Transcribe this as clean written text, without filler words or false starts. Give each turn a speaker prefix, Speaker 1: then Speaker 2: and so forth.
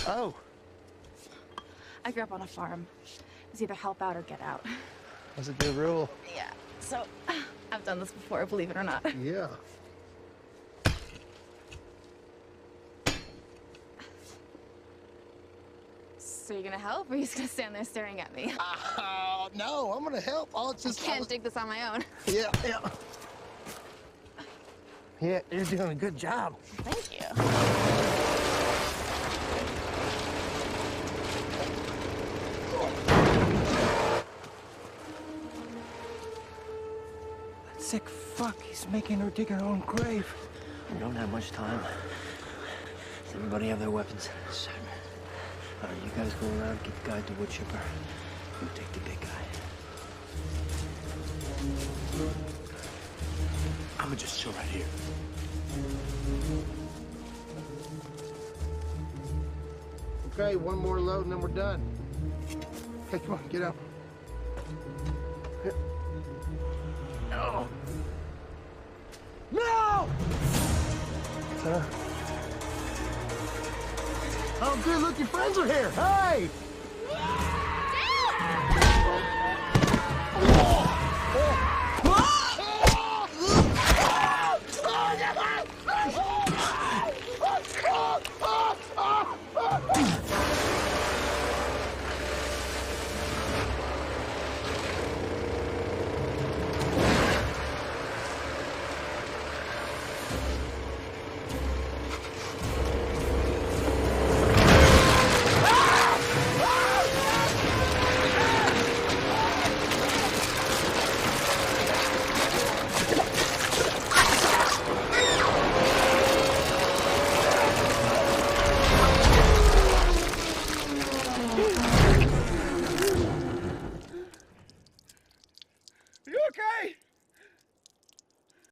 Speaker 1: Oh.
Speaker 2: I grew up on a farm. It was either help out or get out.
Speaker 1: That's a good rule.
Speaker 2: Yeah, so I've done this before, believe it or not.
Speaker 1: Yeah.
Speaker 2: So you're gonna help, or are you just gonna stand there staring at me?
Speaker 1: No, I'm gonna help. I'll just...
Speaker 2: I can't dig this on my own.
Speaker 1: Yeah. Yeah, you're doing a good job.
Speaker 2: Thank you.
Speaker 1: That sick fuck, he's making her dig her own grave.
Speaker 3: We don't have much time. Does everybody have their weapons?
Speaker 1: Sir.
Speaker 3: All right, you guys go around, get the guy to wood chipper. You take the big guy.
Speaker 4: I'ma just chill right here.
Speaker 1: Okay, one more load and then we're done. Okay, come on, get up. No! No! Oh, good, look, your friends are here. Hey!
Speaker 4: You okay?